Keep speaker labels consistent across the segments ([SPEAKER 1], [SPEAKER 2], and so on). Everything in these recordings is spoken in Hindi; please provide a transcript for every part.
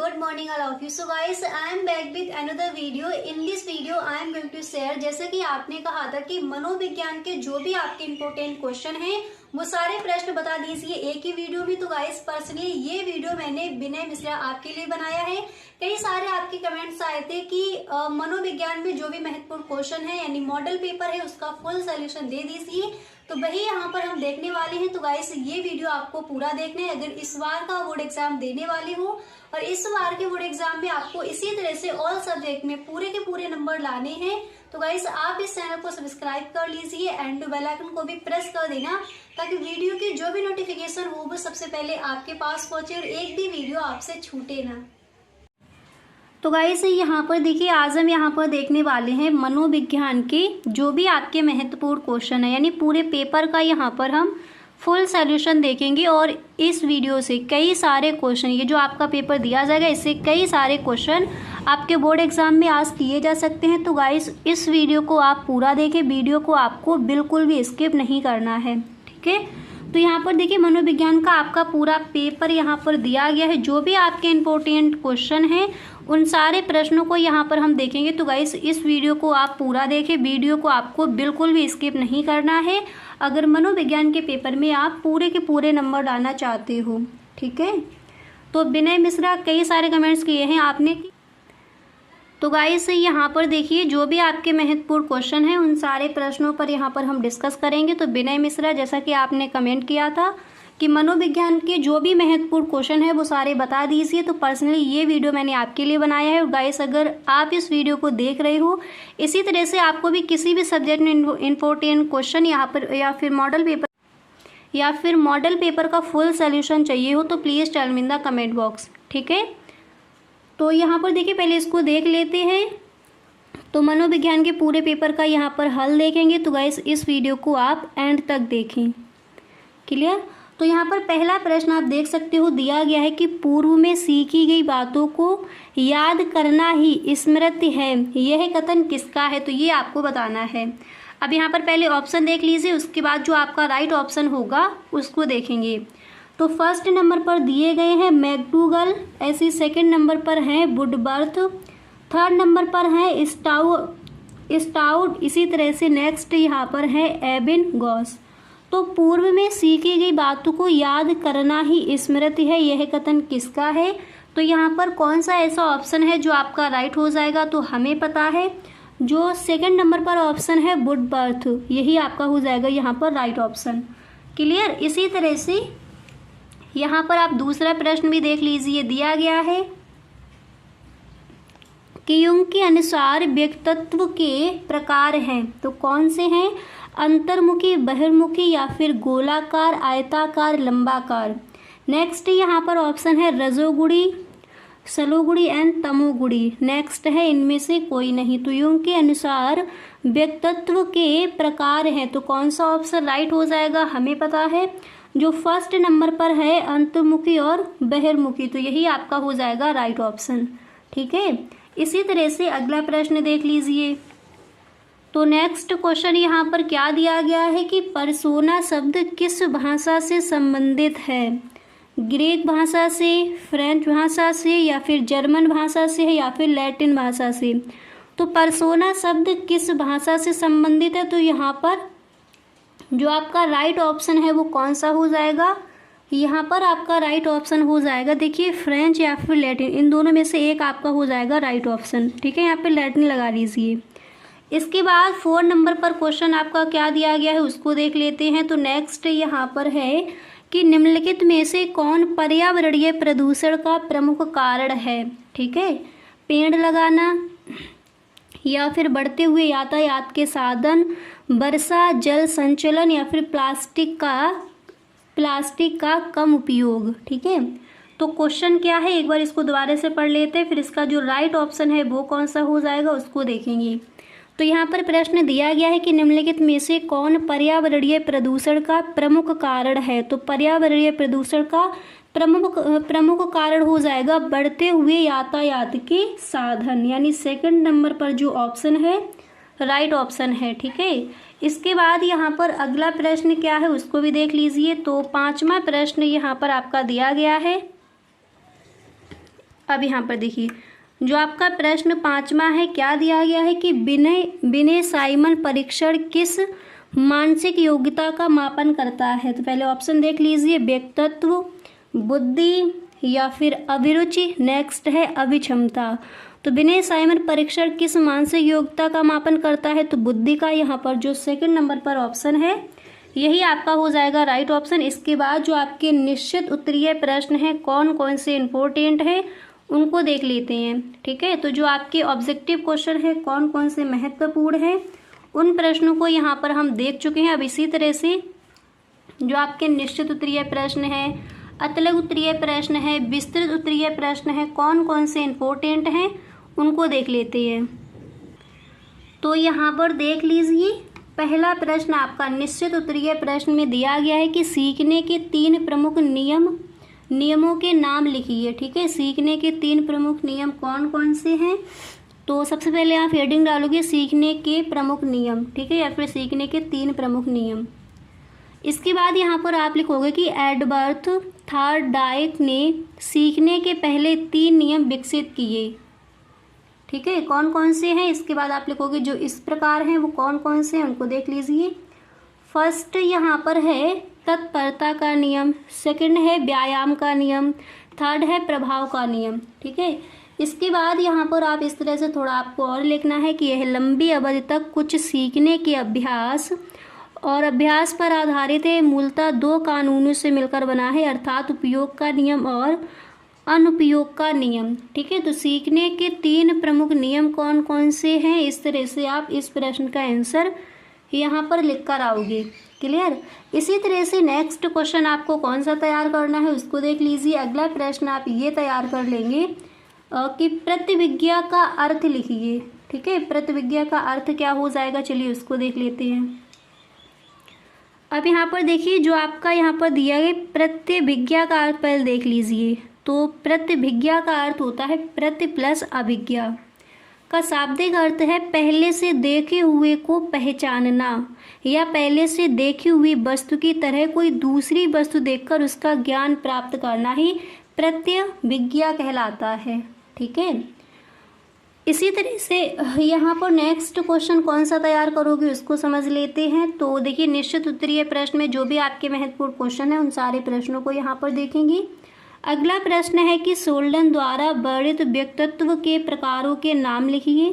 [SPEAKER 1] good morning all of you. So guys, I am back with another video. In this video I am going to share, जैसे कि आपने कहा था कि मनोविज्ञान के जो भी आपके इम्पोर्टेंट क्वेश्चन हैं वो सारे प्रश्न बता दीजिए एक ही वीडियो में। तो गाइस पर्सनली ये वीडियो मैंने विनय मिश्रा आपके लिए बनाया है। कई सारे आपके कमेंट्स आए थे कि मनोविज्ञान में जो भी महत्वपूर्ण क्वेश्चन है यानी मॉडल पेपर है उसका फुल सोल्यूशन दे दीजिए, तो वही यहाँ पर हम देखने वाले हैं। तो गाइस ये वीडियो आपको पूरा देखना है अगर इस बार का बोर्ड एग्जाम देने वाले हो, और इस बार के बोर्ड एग्जाम में आपको इसी तरह से ऑल सब्जेक्ट में पूरे के पूरे नंबर लाने हैं। तो गाइस आप इस चैनल को सब्सक्राइब कर लीजिए एंड बेल आइकन को भी प्रेस कर देना ताकि वीडियो की जो भी नोटिफिकेशन हो वो सबसे पहले आपके पास पहुंचे और एक भी वीडियो आपसे छूटे ना। तो गाइस यहाँ पर देखिए, आज हम यहाँ पर देखने वाले हैं मनोविज्ञान के जो भी आपके महत्वपूर्ण क्वेश्चन है, यानी पूरे पेपर का यहाँ पर हम फुल सॉल्यूशन देखेंगे। और इस वीडियो से कई सारे क्वेश्चन, ये जो आपका पेपर दिया जाएगा इससे कई सारे क्वेश्चन आपके बोर्ड एग्जाम में आज किए जा सकते हैं। तो गाइस इस वीडियो को आप पूरा देखें, वीडियो को आपको बिल्कुल भी स्किप नहीं करना है, ठीक है। तो यहाँ पर देखिए मनोविज्ञान का आपका पूरा पेपर यहाँ पर दिया गया है, जो भी आपके इम्पोर्टेंट क्वेश्चन हैं उन सारे प्रश्नों को यहाँ पर हम देखेंगे। तो गाइस इस वीडियो को आप पूरा देखें, वीडियो को आपको बिल्कुल भी स्किप नहीं करना है अगर मनोविज्ञान के पेपर में आप पूरे के पूरे नंबर लाना चाहते हो, ठीक है। तो विनय मिश्रा कई सारे कमेंट्स किए हैं आपने। तो गाइस यहाँ पर देखिए जो भी आपके महत्वपूर्ण क्वेश्चन हैं उन सारे प्रश्नों पर यहाँ पर हम डिस्कस करेंगे। तो विनय मिश्रा, जैसा कि आपने कमेंट किया था कि मनोविज्ञान के जो भी महत्वपूर्ण क्वेश्चन है वो सारे बता दीजिए, तो पर्सनली ये वीडियो मैंने आपके लिए बनाया है। और गाइस अगर आप इस वीडियो को देख रहे हो इसी तरह से आपको भी किसी भी सब्जेक्ट में इम्पोर्टेंट क्वेश्चन यहाँ पर या फिर मॉडल पेपर का फुल सोल्यूशन चाहिए हो तो please tell me in the comment box, ठीक है। तो यहाँ पर देखिए पहले इसको देख लेते हैं। तो मनोविज्ञान के पूरे पेपर का यहाँ पर हल देखेंगे। तो गाइस इस वीडियो को आप एंड तक देखें, क्लियर। तो यहाँ पर पहला प्रश्न आप देख सकते हो दिया गया है कि पूर्व में सीखी गई बातों को याद करना ही स्मृति है, यह कथन किसका है। तो ये आपको बताना है। अब यहाँ पर पहले ऑप्शन देख लीजिए, उसके बाद जो आपका राइट ऑप्शन होगा उसको देखेंगे। तो फर्स्ट नंबर पर दिए गए हैं मैकडूगल, ऐसी सेकंड नंबर पर हैं वुडबर्थ, थर्ड नंबर पर है स्टाउड, इसी तरह से नेक्स्ट यहाँ पर है एबिन गॉस। तो पूर्व में सीखी गई बातों को याद करना ही स्मृति है, यह कथन किसका है। तो यहाँ पर कौन सा ऐसा ऑप्शन है जो आपका राइट हो जाएगा, तो हमें पता है जो सेकंड नंबर पर ऑप्शन है वुडबर्थ, यही आपका हो जाएगा यहाँ पर राइट ऑप्शन, क्लियर। इसी तरह से यहाँ पर आप दूसरा प्रश्न भी देख लीजिए, दिया गया है कि युंग के अनुसार व्यक्तित्व के प्रकार हैं, तो कौन से हैं, अंतर्मुखी, बहिर्मुखी या फिर गोलाकार, आयताकार, लंबाकार। नेक्स्ट यहाँ पर ऑप्शन है रजोगुणी, सलोगुणी एंड तमोगुणी। नेक्स्ट है इनमें से कोई नहीं। तो युंग के अनुसार व्यक्तित्व के प्रकार हैं, तो कौन सा ऑप्शन राइट हो जाएगा, हमें पता है जो फर्स्ट नंबर पर है अंतर्मुखी और बहिर्मुखी, तो यही आपका हो जाएगा राइट ऑप्शन, ठीक है। इसी तरह से अगला प्रश्न देख लीजिए। तो नेक्स्ट क्वेश्चन यहाँ पर क्या दिया गया है कि पर्सोना शब्द किस भाषा से संबंधित है, ग्रीक भाषा से, फ्रेंच भाषा से या फिर जर्मन भाषा से है या फिर लैटिन भाषा से। तो पर्सोना शब्द किस भाषा से संबंधित है, तो यहाँ पर जो आपका राइट ऑप्शन है वो कौन सा हो जाएगा, यहाँ पर आपका राइट ऑप्शन हो जाएगा देखिए फ्रेंच या फिर लैटिन, इन दोनों में से एक आपका हो जाएगा राइट ऑप्शन, ठीक है। यहाँ पे लैटिन लगा लीजिए। इसके बाद 4 नंबर पर क्वेश्चन आपका क्या दिया गया है उसको देख लेते हैं। तो नेक्स्ट यहाँ पर है कि निम्नलिखित में से कौन पर्यावरणीय प्रदूषण का प्रमुख कारण है, ठीक है। पेड़ लगाना या फिर बढ़ते हुए यातायात के साधन, वर्षा जल संचलन या फिर प्लास्टिक का कम उपयोग, ठीक है। तो क्वेश्चन क्या है एक बार इसको दोबारा से पढ़ लेते हैं, फिर इसका जो राइट ऑप्शन है वो कौन सा हो जाएगा उसको देखेंगे। तो यहाँ पर प्रश्न दिया गया है कि निम्नलिखित में से कौन पर्यावरणीय प्रदूषण का प्रमुख कारण है। तो पर्यावरणीय प्रदूषण का प्रमुख कारण हो जाएगा बढ़ते हुए यातायात के साधन, यानी सेकंड नंबर पर जो ऑप्शन है राइट ऑप्शन है, ठीक है। इसके बाद यहाँ पर अगला प्रश्न क्या है उसको भी देख लीजिए। तो 5वां प्रश्न यहाँ पर आपका दिया गया है अब यहाँ पर देखिए जो आपका प्रश्न 5वां है, क्या दिया गया है कि विनय साइमन परीक्षण किस मानसिक योग्यता का मापन करता है। तो पहले ऑप्शन देख लीजिए, व्यक्तित्व, बुद्धि या फिर अभिरुचि। नेक्स्ट है अभिक्षमता। तो विनय साइमन परीक्षण किस मानसिक योग्यता का मापन करता है, तो बुद्धि का। यहाँ पर जो सेकंड नंबर पर ऑप्शन है यही आपका हो जाएगा राइट ऑप्शन। इसके बाद जो आपके निश्चित उत्तरीय प्रश्न हैं कौन कौन से इंपॉर्टेंट है उनको देख लेते हैं। ठीक है, तो जो आपके ऑब्जेक्टिव क्वेश्चन है कौन कौन से महत्वपूर्ण है उन प्रश्नों को यहाँ पर हम देख चुके हैं। अब इसी तरह से जो आपके निश्चित उत्तरीय प्रश्न है, अतलग उत्तरीय प्रश्न है, विस्तृत उत्तरीय प्रश्न है, कौन कौन से इंपॉर्टेंट हैं उनको देख लेते हैं। तो यहाँ पर देख लीजिए, पहला प्रश्न आपका निश्चित उत्तरीय प्रश्न में दिया गया है कि सीखने के 3 प्रमुख नियमों के नाम लिखिए। ठीक है, सीखने के 3 प्रमुख नियम कौन कौन से हैं। तो सबसे पहले आप हेडिंग डालोगे सीखने के प्रमुख नियम, ठीक है, या फिर सीखने के 3 प्रमुख नियम। इसके बाद यहाँ पर आप लिखोगे कि एडवर्थ थॉर्नडाइक ने सीखने के पहले 3 नियम विकसित किए। ठीक है, कौन कौन से हैं। इसके बाद आप लिखोगे जो इस प्रकार हैं वो कौन कौन से हैं उनको देख लीजिए। फर्स्ट यहाँ पर है तत्परता का नियम, सेकंड है व्यायाम का नियम, थर्ड है प्रभाव का नियम। ठीक है, इसके बाद यहाँ पर आप इस तरह से थोड़ा आपको और लिखना है कि यह लंबी अवधि तक कुछ सीखने के अभ्यास और अभ्यास पर आधारित है, मूलतः 2 कानूनों से मिलकर बना है, अर्थात उपयोग का नियम और अनुपयोग का नियम। ठीक है, तो सीखने के 3 प्रमुख नियम कौन कौन से हैं, इस तरह से आप इस प्रश्न का आंसर यहाँ पर लिख कर आओगे। क्लियर। इसी तरह से नेक्स्ट क्वेश्चन आपको कौन सा तैयार करना है उसको देख लीजिए। अगला प्रश्न आप ये तैयार कर लेंगे कि प्रतिविज्ञा का अर्थ लिखिए। ठीक है, प्रतिविज्ञा का अर्थ क्या हो जाएगा, चलिए उसको देख लेते हैं। अब यहाँ पर देखिए जो आपका यहाँ पर दिया गया प्रतिविज्ञा का अर्थ पहले देख लीजिए। तो प्रतिविज्ञा का अर्थ होता है प्रति प्लस अभिज्ञा का शाब्दिक अर्थ है पहले से देखे हुए को पहचानना या पहले से देखी हुई वस्तु की तरह कोई दूसरी वस्तु देखकर उसका ज्ञान प्राप्त करना ही प्रतिविज्ञा कहलाता है। ठीक है, इसी तरह से यहाँ पर नेक्स्ट क्वेश्चन कौन सा तैयार करोगे उसको समझ लेते हैं। तो देखिए निश्चित उत्तरीय प्रश्न में जो भी आपके महत्वपूर्ण क्वेश्चन है उन सारे प्रश्नों को यहाँ पर देखेंगे। अगला प्रश्न है कि सोल्डन द्वारा वर्णित व्यक्तित्व के प्रकारों के नाम लिखिए।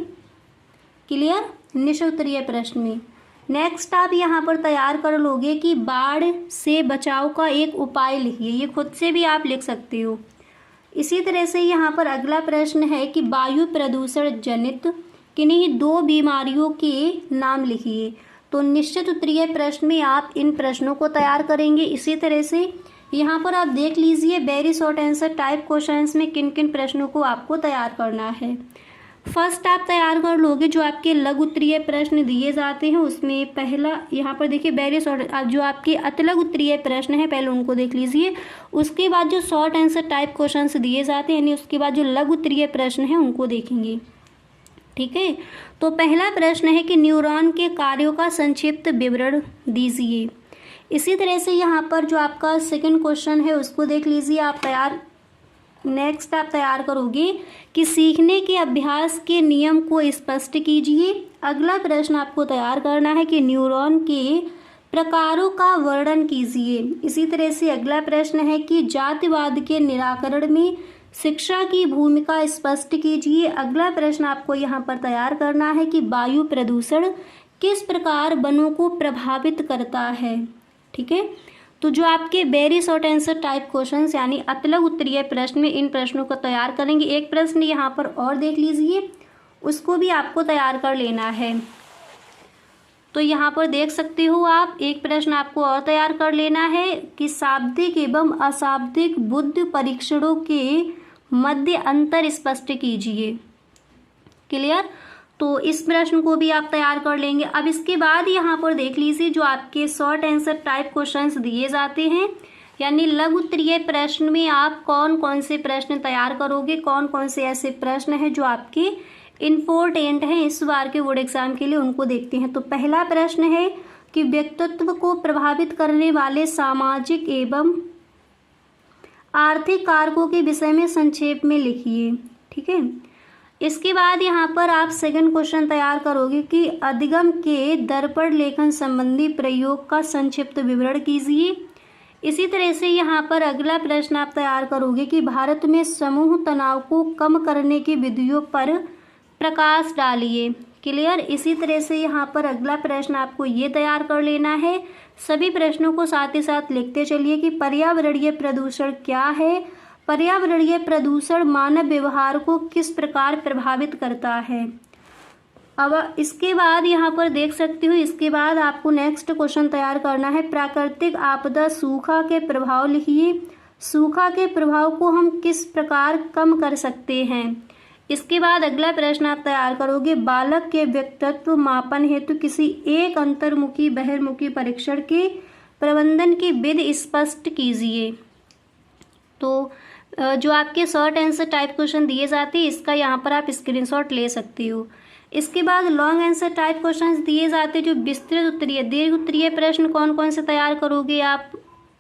[SPEAKER 1] क्लियर, निश्चित उत्तरीय प्रश्न में। नेक्स्ट आप यहाँ पर तैयार कर लोगे कि बाढ़ से बचाव का एक उपाय लिखिए, ये खुद से भी आप लिख सकते हो। इसी तरह से यहाँ पर अगला प्रश्न है कि वायु प्रदूषण जनित किन्हीं 2 बीमारियों के नाम लिखिए। तो निश्चित उत्तरीय प्रश्न में आप इन प्रश्नों को तैयार करेंगे। इसी तरह से यहाँ पर आप देख लीजिए very short answer type questions में किन किन प्रश्नों को आपको तैयार करना है। फर्स्ट आप तैयार कर लोगे जो आपके लघु उत्तरीय प्रश्न दिए जाते हैं उसमें पहला यहाँ पर देखिए वेरी शॉर्ट जो आपके अतलग उत्तरीय प्रश्न है पहले उनको देख लीजिए। उसके बाद जो शॉर्ट आंसर टाइप क्वेश्चंस दिए जाते हैं यानी उसके बाद जो लघु उत्तरीय प्रश्न है उनको देखेंगे। ठीक है, तो पहला प्रश्न है कि न्यूरॉन के कार्यों का संक्षिप्त विवरण दीजिए। इसी तरह से यहाँ पर जो आपका सेकंड क्वेश्चन है उसको देख लीजिए आप तैयार। नेक्स्ट आप तैयार करोगे कि सीखने के अभ्यास के नियम को स्पष्ट कीजिए। अगला प्रश्न आपको तैयार करना है कि न्यूरॉन के प्रकारों का वर्णन कीजिए। इसी तरह से अगला प्रश्न है कि जातिवाद के निराकरण में शिक्षा की भूमिका स्पष्ट कीजिए। अगला प्रश्न आपको यहाँ पर तैयार करना है कि वायु प्रदूषण किस प्रकार वनों को प्रभावित करता है। ठीक है, तो जो आपके very short answer type questions यानी अतलग उत्तरीय प्रश्न में इन प्रश्नों को तैयार करेंगे। एक प्रश्न यहाँ पर और देख लीजिए उसको भी आपको तैयार कर लेना है। तो यहाँ पर देख सकते हो आप एक प्रश्न आपको और तैयार कर लेना है कि शाब्दिक एवं अशाब्दिक बुद्धि परीक्षणों के मध्य अंतर स्पष्ट कीजिए। क्लियर, तो इस प्रश्न को भी आप तैयार कर लेंगे। अब इसके बाद यहाँ पर देख लीजिए जो आपके शॉर्ट आंसर टाइप क्वेश्चंस दिए जाते हैं यानी लघु उत्तरीय प्रश्न में आप कौन कौन से प्रश्न तैयार करोगे, कौन कौन से ऐसे प्रश्न हैं जो आपके इम्पोर्टेंट हैं इस बार के बोर्ड एग्जाम के लिए, उनको देखते हैं। तो पहला प्रश्न है कि व्यक्तित्व को प्रभावित करने वाले सामाजिक एवं आर्थिक कारकों के विषय में संक्षेप में लिखिए। ठीक है, इसके बाद यहाँ पर आप सेकंड क्वेश्चन तैयार करोगे कि अधिगम के दर्पण लेखन संबंधी प्रयोग का संक्षिप्त विवरण कीजिए। इसी तरह से यहाँ पर अगला प्रश्न आप तैयार करोगे कि भारत में समूह तनाव को कम करने की विधियों पर प्रकाश डालिए। क्लियर। इसी तरह से यहाँ पर अगला प्रश्न आपको ये तैयार कर लेना है। सभी प्रश्नों को साथ ही साथ लिखते चलिए कि पर्यावरणीय प्रदूषण क्या है, पर्यावरणीय प्रदूषण मानव व्यवहार को किस प्रकार प्रभावित करता है। अब इसके बाद यहाँ पर देख सकते हो, इसके बाद आपको नेक्स्ट क्वेश्चन तैयार करना है। प्राकृतिक आपदा सूखा के प्रभाव लिखिए। सूखा के प्रभाव को हम किस प्रकार कम कर सकते हैं। इसके बाद अगला प्रश्न आप तैयार करोगे, बालक के व्यक्तित्व मापन हेतु किसी एक अंतर्मुखी बहिर्मुखी परीक्षण के प्रबंधन की विधि स्पष्ट कीजिए। तो जो आपके शॉर्ट आंसर टाइप क्वेश्चन दिए जाते हैं, इसका यहाँ पर आप स्क्रीनशॉट ले सकते हो। इसके बाद लॉन्ग आंसर टाइप क्वेश्चंस दिए जाते हैं, जो विस्तृत उत्तरीय दीर्घ उत्तरीय प्रश्न कौन कौन से तैयार करोगे आप,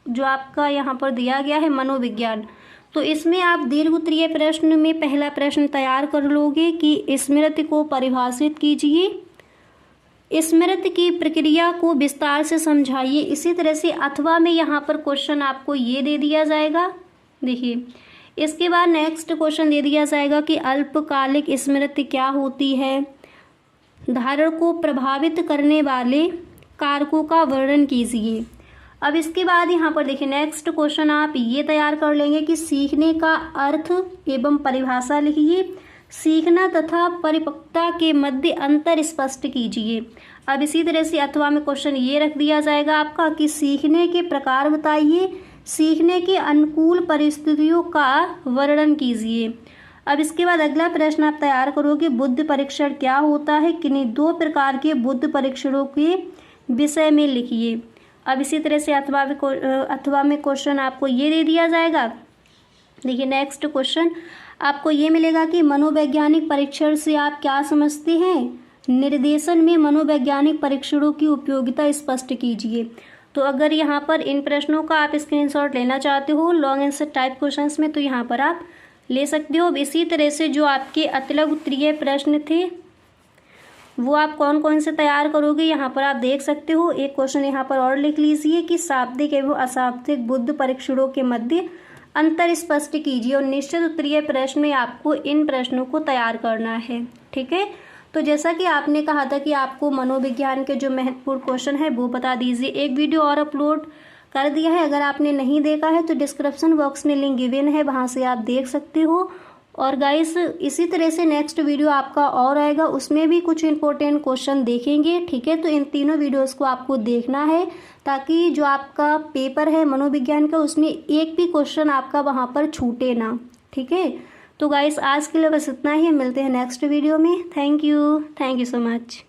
[SPEAKER 1] जो आपका यहाँ पर दिया गया है मनोविज्ञान। तो इसमें आप दीर्घ उत्तरीय प्रश्न में पहला प्रश्न तैयार कर लोगे कि स्मृति को परिभाषित कीजिए, स्मृति की प्रक्रिया को विस्तार से समझाइए। इसी तरह से अथवा में यहाँ पर क्वेश्चन आपको ये दे दिया जाएगा। देखिए, इसके बाद नेक्स्ट क्वेश्चन दे दिया जाएगा कि अल्पकालिक स्मृति क्या होती है, धारण को प्रभावित करने वाले कारकों का वर्णन कीजिए। अब इसके बाद यहाँ पर देखिए नेक्स्ट क्वेश्चन आप ये तैयार कर लेंगे कि सीखने का अर्थ एवं परिभाषा लिखिए। सीखना तथा परिपक्वता के मध्य अंतर स्पष्ट कीजिए। अब इसी तरह से अथवा में क्वेश्चन ये रख दिया जाएगा आपका कि सीखने के प्रकार बताइए, सीखने के अनुकूल परिस्थितियों का वर्णन कीजिए। अब इसके बाद अगला प्रश्न आप तैयार करोगे, बुद्धि परीक्षण क्या होता है, किन्हीं दो प्रकार के बुद्धि परीक्षणों के विषय में लिखिए। अब इसी तरह से अथवा में क्वेश्चन आपको ये दे दिया जाएगा। देखिए नेक्स्ट क्वेश्चन आपको ये मिलेगा कि मनोवैज्ञानिक परीक्षण से आप क्या समझते हैं, निर्देशन में मनोवैज्ञानिक परीक्षणों की उपयोगिता स्पष्ट कीजिए। तो अगर यहाँ पर इन प्रश्नों का आप स्क्रीनशॉट लेना चाहते हो लॉन्ग आंसर टाइप क्वेश्चंस में, तो यहाँ पर आप ले सकते हो। अब इसी तरह से जो आपके अतिलघु उत्तरीय प्रश्न थे वो आप कौन कौन से तैयार करोगे, यहाँ पर आप देख सकते हो। एक क्वेश्चन यहाँ पर और लिख लीजिए कि शाब्दिक एवं अशाब्दिक बुद्धि परीक्षणों के मध्य अंतर स्पष्ट कीजिए। और निश्चित उत्तरीय प्रश्न में आपको इन प्रश्नों को तैयार करना है। ठीक है, तो जैसा कि आपने कहा था कि आपको मनोविज्ञान के जो महत्वपूर्ण क्वेश्चन है वो बता दीजिए। एक वीडियो और अपलोड कर दिया है, अगर आपने नहीं देखा है तो डिस्क्रिप्शन बॉक्स में लिंक गिवन है, वहाँ से आप देख सकते हो। और गाइस इसी तरह से नेक्स्ट वीडियो आपका और आएगा, उसमें भी कुछ इंपॉर्टेंट क्वेश्चन देखेंगे। ठीक है, तो इन तीनों वीडियोस को आपको देखना है ताकि जो आपका पेपर है मनोविज्ञान का उसमें एक भी क्वेश्चन आपका वहाँ पर छूटे ना। ठीक है, तो गाइस आज के लिए बस इतना ही, मिलते हैं नेक्स्ट वीडियो में। Thank you so much.